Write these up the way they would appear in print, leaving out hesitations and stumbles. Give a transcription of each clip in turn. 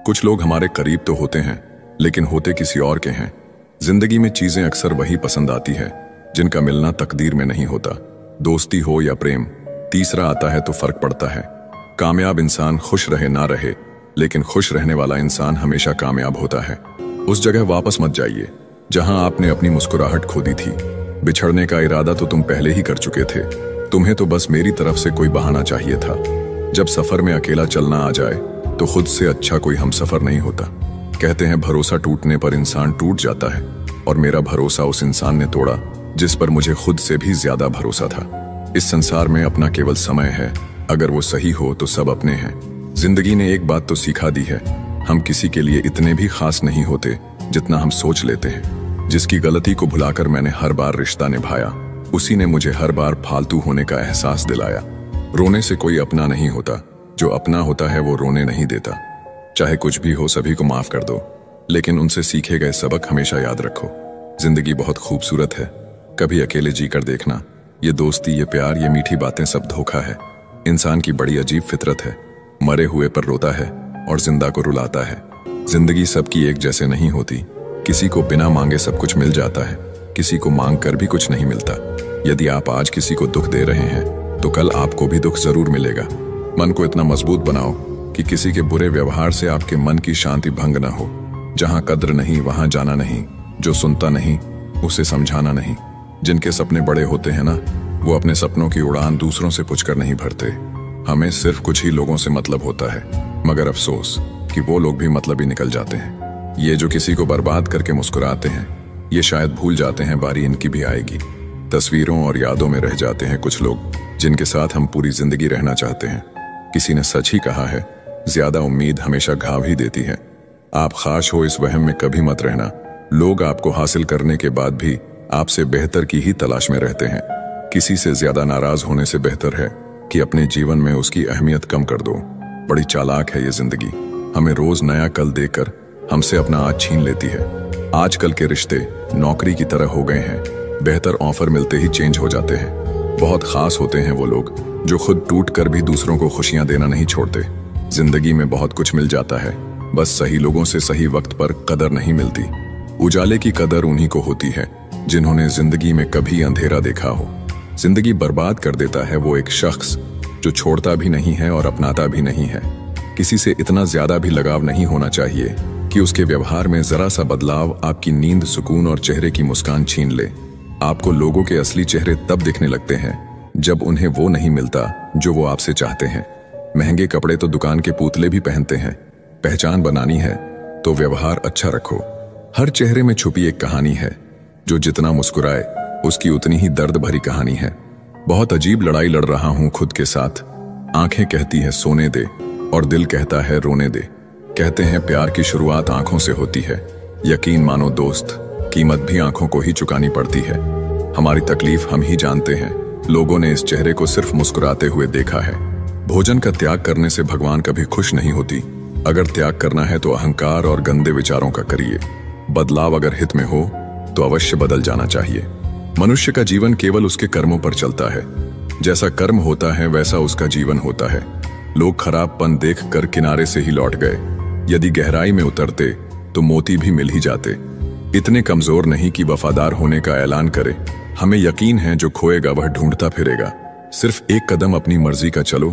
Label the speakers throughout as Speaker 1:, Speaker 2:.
Speaker 1: कुछ लोग हमारे करीब तो होते हैं, लेकिन होते किसी और के हैं। जिंदगी में चीजें अक्सर वही पसंद आती है जिनका मिलना तकदीर में नहीं होता। दोस्ती हो या प्रेम, तीसरा आता है तो फर्क पड़ता है। कामयाब इंसान खुश रहे ना रहे, लेकिन खुश रहने वाला इंसान हमेशा कामयाब होता है। उस जगह वापस मत जाइए जहां आपने अपनी मुस्कुराहट खो दी थी। बिछड़ने का इरादा तो तुम पहले ही कर चुके थे। तुम्हें तो बस मेरी तरफ से कोई बहाना चाहिए था। जब सफर में अकेला चलना आ जाए तो खुद से अच्छा कोई हमसफर नहीं होता। कहते हैं भरोसा टूटने पर इंसान टूट जाता है, और मेरा भरोसा उस इंसान ने तोड़ा जिस पर मुझे खुद से भी ज्यादा भरोसा था। इस संसार में अपना केवल समय है, अगर वो सही हो तो सब अपने हैं। जिंदगी ने एक बात तो सिखा दी है, हम किसी के लिए इतने भी खास नहीं होते जितना हम सोच लेते हैं। जिसकी गलती को भुलाकर मैंने हर बार रिश्ता निभाया, उसी ने मुझे हर बार फालतू होने का एहसास दिलाया। रोने से कोई अपना नहीं होता, जो अपना होता है वो रोने नहीं देता। चाहे कुछ भी हो, सभी को माफ कर दो, लेकिन उनसे सीखे गए सबक हमेशा याद रखो। जिंदगी बहुत खूबसूरत है, कभी अकेले जीकर देखना। ये दोस्ती, ये प्यार, ये मीठी बातें सब धोखा है। इंसान की बड़ी अजीब फितरत है, मरे हुए पर रोता है और जिंदा को रुलाता है। जिंदगी सबकी एक जैसे नहीं होती। किसी को बिना मांगे सब कुछ मिल जाता है, किसी को मांग कर भी कुछ नहीं मिलता। यदि आप आज किसी को दुख दे रहे हैं तो कल आपको भी दुख जरूर मिलेगा। मन को इतना मजबूत बनाओ कि किसी के बुरे व्यवहार से आपके मन की शांति भंग न हो। जहां कद्र नहीं वहां जाना नहीं, जो सुनता नहीं उसे समझाना नहीं। जिनके सपने बड़े होते हैं ना, वो अपने सपनों की उड़ान दूसरों से पूछकर नहीं भरते। हमें सिर्फ कुछ ही लोगों से मतलब होता है, मगर अफसोस कि वो लोग भी मतलब ही निकल जाते हैं। ये जो किसी को बर्बाद करके मुस्कुराते हैं, ये शायद भूल जाते हैं बारी इनकी भी आएगी। तस्वीरों और यादों में रह जाते हैं कुछ लोग, जिनके साथ हम पूरी जिंदगी रहना चाहते हैं। किसी ने सच ही कहा है, ज्यादा उम्मीद हमेशा घाव ही देती है। आप खास हो इस वहम में कभी मत रहना। लोग आपको हासिल करने के बाद भी आपसे बेहतर की ही तलाश में रहते हैं। किसी से ज्यादा नाराज होने से बेहतर है कि अपने जीवन में उसकी अहमियत कम कर दो। बड़ी चालाक है ये जिंदगी, हमें रोज नया कल देकर हमसे अपना आज छीन लेती है। आजकल के रिश्ते नौकरी की तरह हो गए हैं, बेहतर ऑफर मिलते ही चेंज हो जाते हैं। बहुत खास होते हैं वो लोग जो खुद टूट कर भी दूसरों को खुशियां देना नहीं छोड़ते। जिंदगी में बहुत कुछ मिल जाता है, बस सही लोगों से सही वक्त पर कदर नहीं मिलती। उजाले की कदर उन्हीं को होती है जिन्होंने जिंदगी में कभी अंधेरा देखा हो। जिंदगी बर्बाद कर देता है वो एक शख्स जो छोड़ता भी नहीं है और अपनाता भी नहीं है। किसी से इतना ज्यादा भी लगाव नहीं होना चाहिए कि उसके व्यवहार में जरा सा बदलाव आपकी नींद, सुकून और चेहरे की मुस्कान छीन ले। आपको लोगों के असली चेहरे तब दिखने लगते हैं जब उन्हें वो नहीं मिलता जो वो आपसे चाहते हैं। महंगे कपड़े तो दुकान के पुतले भी पहनते हैं। पहचान बनानी है तो व्यवहार अच्छा रखो। हर चेहरे में छुपी एक कहानी है, जो जितना मुस्कुराए उसकी उतनी ही दर्द भरी कहानी है। बहुत अजीब लड़ाई लड़ रहा हूं खुद के साथ। आंखें कहती है सोने दे और दिल कहता है रोने दे। कहते हैं प्यार की शुरुआत आंखों से होती है। यकीन मानो दोस्त, कीमत भी आंखों को ही चुकानी पड़ती है। हमारी तकलीफ हम ही जानते हैं। लोगों ने इस चेहरे को सिर्फ मुस्कुराते हुए देखा है। भोजन का त्याग करने से भगवान कभी खुश नहीं होती। अगर त्याग करना है तो अहंकार और गंदे विचारों का करिए। बदलाव अगर हित में हो तो अवश्य बदल जाना चाहिए। मनुष्य का जीवन केवल उसके कर्मों पर चलता है। जैसा कर्म होता है वैसा उसका जीवन होता है। लोग खराबपन देखकर किनारे से ही लौट गए। यदि गहराई में उतरते तो मोती भी मिल ही जाते। इतने कमजोर नहीं कि वफादार होने का ऐलान करे। हमें यकीन है जो खोएगा वह ढूंढता फिरेगा। सिर्फ एक कदम अपनी मर्जी का चलो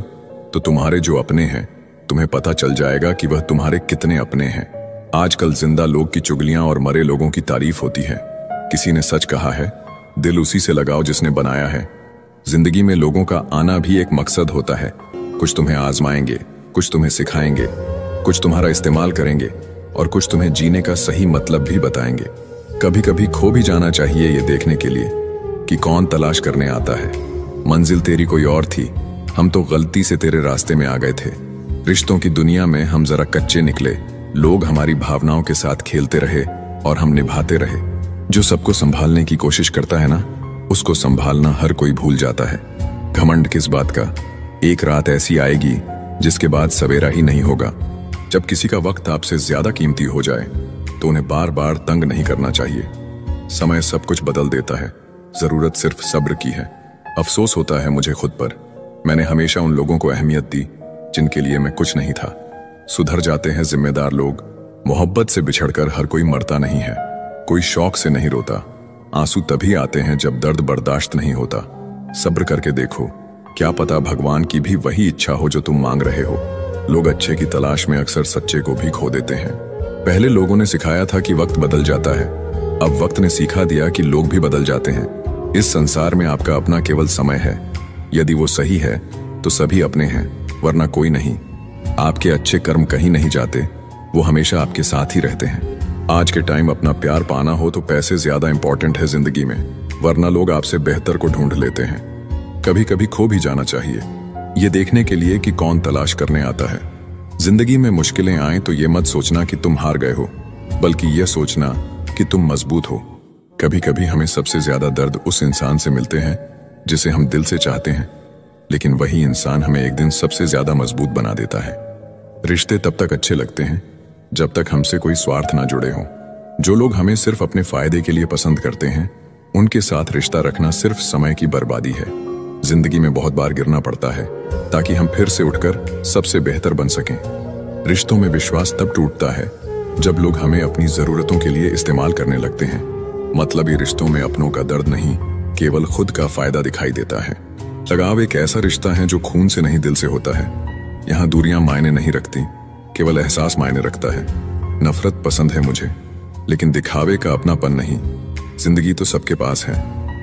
Speaker 1: तो तुम्हारे जो अपने हैं तुम्हें पता चल जाएगा कि वह तुम्हारे कितने अपने हैं। आजकल जिंदा लोग की चुगलियां और मरे लोगों की तारीफ होती है। किसी ने सच कहा है, दिल उसी से लगाओ जिसने बनाया है। जिंदगी में लोगों का आना भी एक मकसद होता है। कुछ तुम्हें आजमाएंगे, कुछ तुम्हें सिखाएंगे, कुछ तुम्हारा इस्तेमाल करेंगे और कुछ तुम्हें जीने का सही मतलब भी बताएंगे। कभी कभी खो भी जाना चाहिए ये देखने के लिए कि कौन तलाश करने आता है। मंजिल तेरी कोई और थी, हम तो गलती से तेरे रास्ते में आ गए थे। रिश्तों की दुनिया में हम जरा कच्चे निकले। लोग हमारी भावनाओं के साथ खेलते रहे और हम निभाते रहे। जो सबको संभालने की कोशिश करता है ना, उसको संभालना हर कोई भूल जाता है। घमंड किस बात का? एक रात ऐसी आएगी जिसके बाद सवेरा ही नहीं होगा। जब किसी का वक्त आपसे ज्यादा कीमती हो जाए तो उन्हें बार बार तंग नहीं करना चाहिए। समय सब कुछ बदल देता है, जरूरत सिर्फ सब्र की है। अफसोस होता है मुझे खुद पर। मैंने हमेशा उन लोगों को अहमियत दी जिनके लिए मैं कुछ नहीं था। सुधर जाते हैं जिम्मेदार लोग। मोहब्बत से बिछड़कर हर कोई मरता नहीं है, कोई शौक से नहीं रोता। आंसू तभी आते हैं जब दर्द बर्दाश्त नहीं होता। सब्र करके देखो, क्या पता भगवान की भी वही इच्छा हो जो तुम मांग रहे हो। लोग अच्छे की तलाश में अक्सर सच्चे को भी खो देते हैं। पहले लोगों ने सिखाया था कि वक्त बदल जाता है, अब वक्त ने सिखा दिया कि लोग भी बदल जाते हैं। इस संसार में आपका अपना केवल समय है। यदि वो सही है तो सभी अपने हैं, वरना कोई नहीं। आपके अच्छे कर्म कहीं नहीं जाते, वो हमेशा आपके साथ ही रहते हैं। आज के टाइम अपना प्यार पाना हो तो पैसे ज्यादा इंपॉर्टेंट है जिंदगी में, वरना लोग आपसे बेहतर को ढूंढ लेते हैं। कभी कभी खो भी जाना चाहिए, ये देखने के लिए कि कौन तलाश करने आता है। जिंदगी में मुश्किलें आए तो ये मत सोचना कि तुम हार गए हो, बल्कि ये सोचना कि तुम मजबूत हो। कभी कभी हमें सबसे ज्यादा दर्द उस इंसान से मिलते हैं जिसे हम दिल से चाहते हैं, लेकिन वही इंसान हमें एक दिन सबसे ज्यादा मजबूत बना देता है। रिश्ते तब तक अच्छे लगते हैं जब तक हमसे कोई स्वार्थ ना जुड़े हो। जो लोग हमें सिर्फ अपने फायदे के लिए पसंद करते हैं, उनके साथ रिश्ता रखना सिर्फ समय की बर्बादी है। जिंदगी में बहुत बार गिरना पड़ता है ताकि हम फिर से उठकर सबसे बेहतर बन सकें। रिश्तों में विश्वास तब टूटता है जब लोग हमें अपनी जरूरतों के लिए इस्तेमाल करने लगते हैं। मतलबी रिश्तों में अपनों का दर्द नहीं, केवल खुद का फायदा दिखाई देता है। लगाव एक ऐसा रिश्ता है जो खून से नहीं दिल से होता है। यहाँ दूरियां मायने नहीं रखती, केवल एहसास मायने रखता है। नफरत पसंद है मुझे, लेकिन दिखावे का अपनापन नहीं। जिंदगी तो सबके पास है,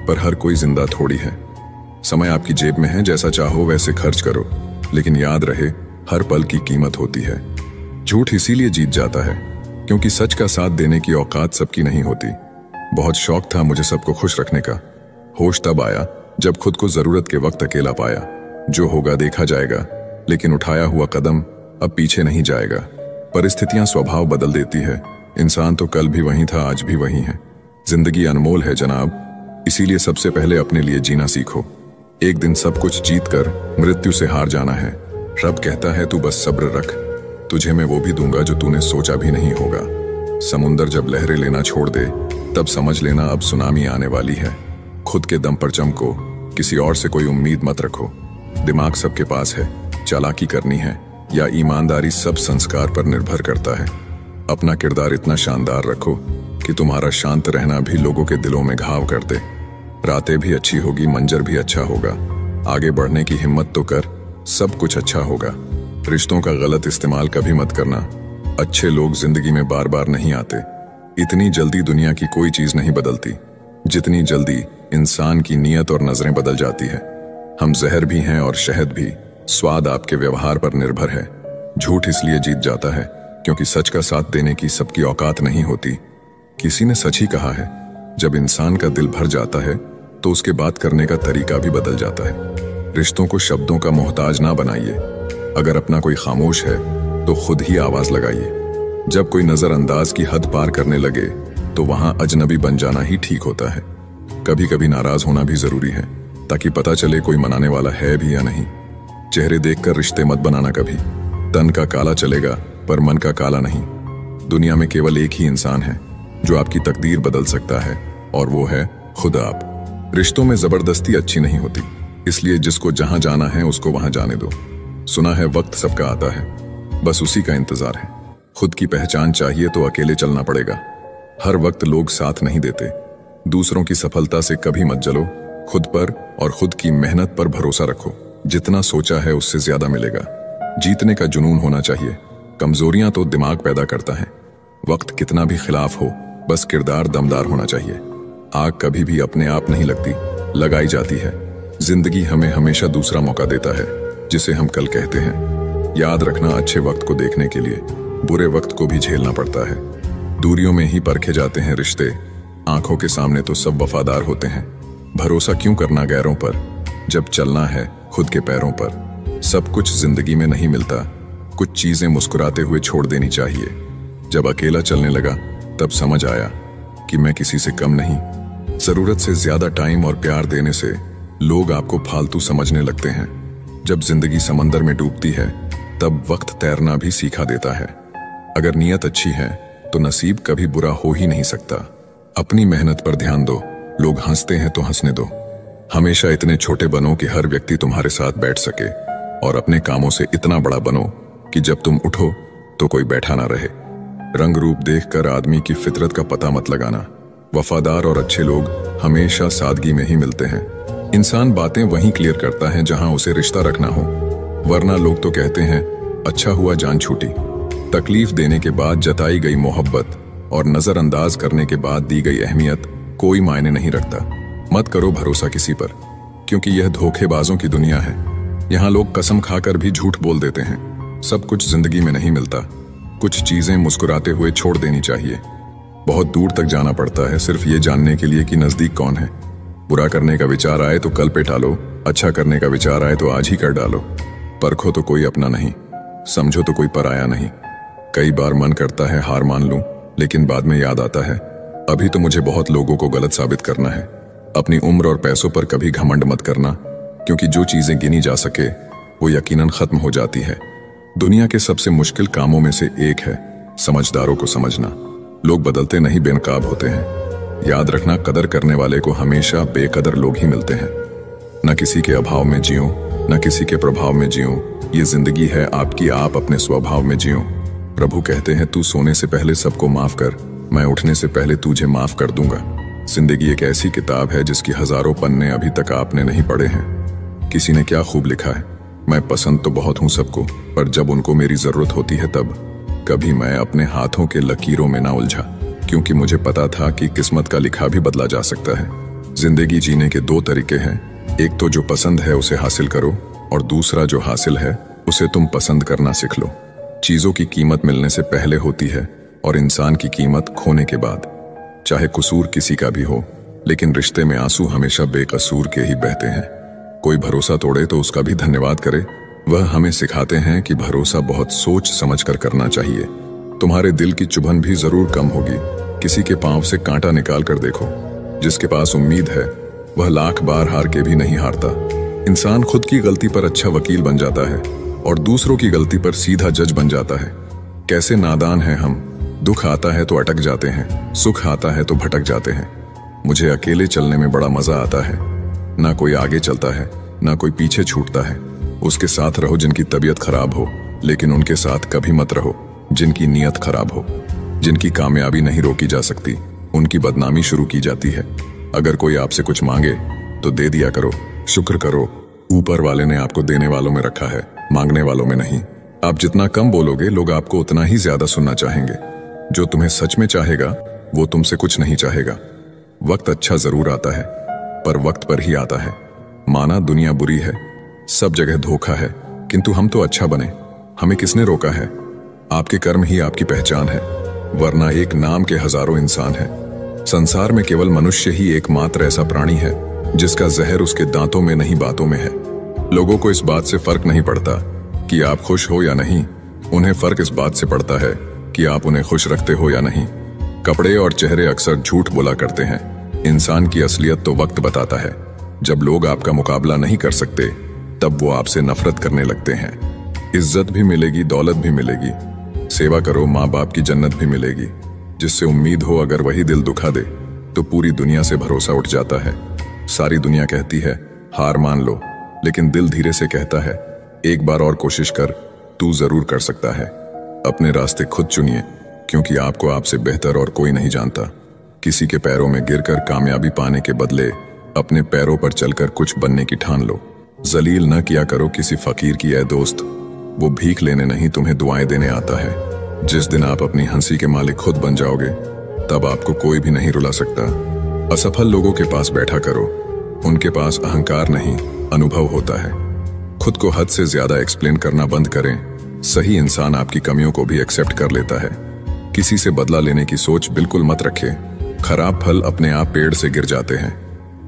Speaker 1: पर हर कोई जिंदा थोड़ी है। समय आपकी जेब में है, जैसा चाहो वैसे खर्च करो, लेकिन याद रहे हर पल की कीमत होती है। झूठ इसीलिए जीत जाता है क्योंकि सच का साथ देने की औकात सबकी नहीं होती। बहुत शौक था मुझे सबको खुश रखने का, होश तब आया जब खुद को जरूरत के वक्त अकेला पाया। जो होगा देखा जाएगा, लेकिन उठाया हुआ कदम अब पीछे नहीं जाएगा। परिस्थितियां स्वभाव बदल देती है, इंसान तो कल भी वही था, आज भी वही है। जिंदगी अनमोल है जनाब, इसीलिए सबसे पहले अपने लिए जीना सीखो। एक दिन सब कुछ जीत कर मृत्यु से हार जाना है। रब कहता है तू बस सब्र रख, तुझे मैं वो भी दूंगा जो तूने सोचा भी नहीं होगा। समुंदर जब लहरें लेना छोड़ दे, तब समझ लेना अब सुनामी आने वाली है। खुद के दम पर चमको, किसी और से कोई उम्मीद मत रखो। दिमाग सबके पास है, चालाकी करनी है या ईमानदारी सब संस्कार पर निर्भर करता है। अपना किरदार इतना शानदार रखो कि तुम्हारा शांत रहना भी लोगों के दिलों में घाव कर दे। रातें भी अच्छी होगी, मंजर भी अच्छा होगा। आगे बढ़ने की हिम्मत तो कर, सब कुछ अच्छा होगा। रिश्तों का गलत इस्तेमाल कभी मत करना। अच्छे लोग जिंदगी में बार बार नहीं आते। इतनी जल्दी दुनिया की कोई चीज नहीं बदलती जितनी जल्दी इंसान की नीयत और नजरें बदल जाती है। हम जहर भी हैं और शहद भी, स्वाद आपके व्यवहार पर निर्भर है। झूठ इसलिए जीत जाता है क्योंकि सच का साथ देने की सबकी औकात नहीं होती। किसी ने सच ही कहा है, जब इंसान का दिल भर जाता है तो उसके बात करने का तरीका भी बदल जाता है। रिश्तों को शब्दों का मोहताज ना बनाइए। अगर अपना कोई खामोश है तो खुद ही आवाज लगाइए। जब कोई नजरअंदाज की हद पार करने लगे तो वहां अजनबी बन जाना ही ठीक होता है। कभी कभी नाराज होना भी जरूरी है ताकि पता चले कोई मनाने वाला है भी या नहीं। चेहरे देखकर रिश्ते मत बनाना कभी। तन का काला चलेगा पर मन का काला नहीं। दुनिया में केवल एक ही इंसान है जो आपकी तकदीर बदल सकता है, और वो है खुद आप। रिश्तों में जबरदस्ती अच्छी नहीं होती, इसलिए जिसको जहां जाना है उसको वहां जाने दो। सुना है वक्त सबका आता है, बस उसी का इंतजार है। खुद की पहचान चाहिए तो अकेले चलना पड़ेगा। हर वक्त लोग साथ नहीं देते। दूसरों की सफलता से कभी मत जलो। खुद पर और खुद की मेहनत पर भरोसा रखो। जितना सोचा है उससे ज्यादा मिलेगा। जीतने का जुनून होना चाहिए। कमजोरियां तो दिमाग पैदा करता है। वक्त कितना भी खिलाफ हो, बस किरदार दमदार होना चाहिए। आग कभी भी अपने आप नहीं लगती, लगाई जाती है। जिंदगी हमें हमेशा दूसरा मौका देता है, जिसे हम कल कहते हैं। याद रखना, अच्छे वक्त को देखने के लिए बुरे वक्त को भी झेलना पड़ता है। दूरियों में ही परखे जाते हैं रिश्ते, आंखों के सामने तो सब वफादार होते हैं। भरोसा क्यों करना गैरों पर, जब चलना है खुद के पैरों पर। सब कुछ जिंदगी में नहीं मिलता, कुछ चीजें मुस्कुराते हुए छोड़ देनी चाहिए। जब अकेला चलने लगा तब समझ आया कि मैं किसी से कम नहीं। जरूरत से ज्यादा टाइम और प्यार देने से लोग आपको फालतू समझने लगते हैं। जब जिंदगी समंदर में डूबती है तब वक्त तैरना भी सिखा देता है। अगर नीयत अच्छी है तो नसीब कभी बुरा हो ही नहीं सकता। अपनी मेहनत पर ध्यान दो, लोग हंसते हैं तो हंसने दो। हमेशा इतने छोटे बनो कि हर व्यक्ति तुम्हारे साथ बैठ सके, और अपने कामों से इतना बड़ा बनो कि जब तुम उठो तो कोई बैठा ना रहे। रंग रूप देखकर आदमी की फितरत का पता मत लगाना। वफादार और अच्छे लोग हमेशा सादगी में ही मिलते हैं। इंसान बातें वहीं क्लियर करता है जहां उसे रिश्ता रखना हो, वरना लोग तो कहते हैं अच्छा हुआ जान छूटी। तकलीफ देने के बाद जताई गई मोहब्बत और नजरअंदाज करने के बाद दी गई अहमियत कोई मायने नहीं रखता। मत करो भरोसा किसी पर, क्योंकि यह धोखेबाजों की दुनिया है। यहाँ लोग कसम खाकर भी झूठ बोल देते हैं। सब कुछ जिंदगी में नहीं मिलता। कुछ चीजें मुस्कुराते हुए छोड़ देनी चाहिए। बहुत दूर तक जाना पड़ता है सिर्फ ये जानने के लिए कि नजदीक कौन है। बुरा करने का विचार आए तो कल पे टालो, अच्छा करने का विचार आए तो आज ही कर डालो। परखो तो कोई अपना नहीं, समझो तो कोई पराया नहीं। कई बार मन करता है हार मान लूं, लेकिन बाद में याद आता है अभी तो मुझे बहुत लोगों को गलत साबित करना है। अपनी उम्र और पैसों पर कभी घमंड मत करना, क्योंकि जो चीजें गिनी जा सके वो यकीनन खत्म हो जाती है। दुनिया के सबसे मुश्किल कामों में से एक है समझदारों को समझना। लोग बदलते नहीं बेनकाब होते हैं। याद रखना, कदर करने वाले को हमेशा बेकदर लोग ही मिलते हैं। न किसी के अभाव में जियो, न किसी के प्रभाव में जियो। ये जिंदगी है आपकी, आप अपने स्वभाव में जियो। प्रभु कहते हैं तू सोने से पहले सबको माफ कर, मैं उठने से पहले तुझे माफ कर दूंगा। जिंदगी एक ऐसी किताब है जिसकी हजारों पन्ने अभी तक आपने नहीं पढ़े हैं। किसी ने क्या खूब लिखा है, मैं पसंद तो बहुत हूं सबको, पर जब उनको मेरी जरूरत होती है तब। कभी मैं अपने हाथों के लकीरों में ना उलझा, क्योंकि मुझे पता था कि किस्मत का लिखा भी बदला जा सकता है। जिंदगी जीने के दो तरीके हैं, एक तो जो पसंद है उसे हासिल करो, और दूसरा जो हासिल है उसे तुम पसंद करना सीख लो। चीजों की कीमत मिलने से पहले होती है और इंसान की कीमत खोने के बाद। चाहे कसूर किसी का भी हो, लेकिन रिश्ते में आंसू हमेशा बेकसूर के ही बहते हैं। कोई भरोसा तोड़े तो उसका भी धन्यवाद करे। वह हमें सिखाते हैं कि भरोसा बहुत सोच समझ कर करना चाहिए। तुम्हारे दिल की चुभन भी जरूर कम होगी। किसी के पांव से कांटा निकाल कर देखो। जिसके पास उम्मीद है वह लाख बार हार के भी नहीं हारता। इंसान खुद की गलती पर अच्छा वकील बन जाता है और दूसरों की गलती पर सीधा जज बन जाता है। कैसे नादान हैं हम। दुख आता है तो अटक जाते हैं, सुख आता है तो भटक जाते हैं। मुझे अकेले चलने में बड़ा मजा आता है। ना कोई आगे चलता है, ना कोई पीछे छूटता है। उसके साथ रहो जिनकी तबीयत खराब हो, लेकिन उनके साथ कभी मत रहो जिनकी नीयत खराब हो। जिनकी कामयाबी नहीं रोकी जा सकती, उनकी बदनामी शुरू की जाती है। अगर कोई आपसे कुछ मांगे तो दे दिया करो, शुक्र करो। ऊपर वाले ने आपको देने वालों में रखा है, मांगने वालों में नहीं। आप जितना कम बोलोगे, लोग आपको उतना ही ज्यादा सुनना चाहेंगे। जो तुम्हें सच में चाहेगा वो तुमसे कुछ नहीं चाहेगा। वक्त अच्छा जरूर आता है, पर वक्त पर ही आता है। माना दुनिया बुरी है, सब जगह धोखा है, किंतु हम तो अच्छा बने। हमें किसने रोका है? आपके कर्म ही आपकी पहचान है, वरना एक नाम के हजारों इंसान हैं। संसार में केवल मनुष्य ही एकमात्र ऐसा प्राणी है जिसका जहर उसके दांतों में नहीं बातों में है। लोगों को इस बात से फर्क नहीं पड़ता कि आप खुश हो या नहीं, उन्हें फर्क इस बात से पड़ता है कि आप उन्हें खुश रखते हो या नहीं। कपड़े और चेहरे अक्सर झूठ बोला करते हैं, इंसान की असलियत तो वक्त बताता है। जब लोग आपका मुकाबला नहीं कर सकते तब वो आपसे नफरत करने लगते हैं। इज्जत भी मिलेगी, दौलत भी मिलेगी, सेवा करो, माँ बाप की जन्नत भी मिलेगी। जिससे उम्मीद हो अगर वही दिल दुखा दे तो पूरी दुनिया से भरोसा उठ जाता है। सारी दुनिया कहती है हार मान लो, लेकिन दिल धीरे से कहता है एक बार और कोशिश कर, तू जरूर कर सकता है। अपने रास्ते खुद चुनिए, क्योंकि आपको आपसे बेहतर और कोई नहीं जानता। किसी के पैरों में गिरकर कामयाबी पाने के बदले अपने पैरों पर चलकर कुछ बनने की ठान लो। जलील न किया करो किसी फकीर की ऐ दोस्त, वो भीख लेने नहीं तुम्हें दुआएं देने आता है। जिस दिन आप अपनी हंसी के मालिक खुद बन जाओगे तब आपको कोई भी नहीं रुला सकता। असफल लोगों के पास बैठा करो, उनके पास अहंकार नहीं अनुभव होता है। खुद को हद से ज्यादा एक्सप्लेन करना बंद करें। सही इंसान आपकी कमियों को भी एक्सेप्ट कर लेता है। किसी से बदला लेने की सोच बिल्कुल मत रखें। खराब फल अपने आप पेड़ से गिर जाते हैं।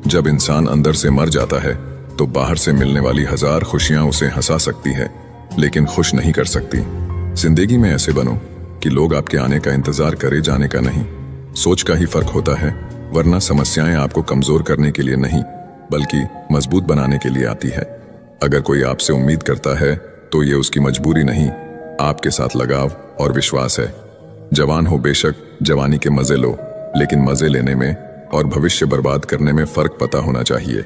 Speaker 1: जब इंसान अंदर से मर जाता है तो बाहर से मिलने वाली हजार खुशियां उसे हंसा सकती है, लेकिन खुश नहीं कर सकती। जिंदगी में ऐसे बनो कि लोग आपके आने का इंतजार करे, जाने का नहीं। सोच का ही फर्क होता है, वरना समस्याएं आपको कमजोर करने के लिए नहीं बल्कि मजबूत बनाने के लिए आती है। अगर कोई आपसे उम्मीद करता है तो ये उसकी मजबूरी नहीं, आपके साथ लगाव और विश्वास है। जवान हो बेशक, जवानी के मजे लो, लेकिन मजे लेने में और भविष्य बर्बाद करने में फर्क पता होना चाहिए।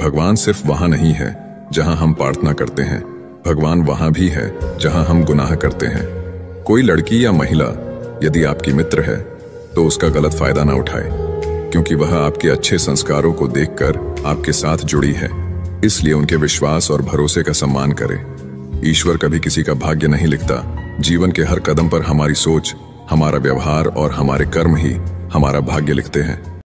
Speaker 1: भगवान सिर्फ वहां नहीं है जहां हम प्रार्थना करते हैं, भगवान वहां भी है जहां हम गुनाह करते हैं। कोई लड़की या महिला यदि आपकी मित्र है तो उसका गलत फायदा ना उठाए, क्योंकि वह आपके अच्छे संस्कारों को देखकर आपके साथ जुड़ी है। इसलिए उनके विश्वास और भरोसे का सम्मान करें। ईश्वर कभी किसी का भाग्य नहीं लिखता। जीवन के हर कदम पर हमारी सोच, हमारा व्यवहार और हमारे कर्म ही हमारा भाग्य लिखते हैं।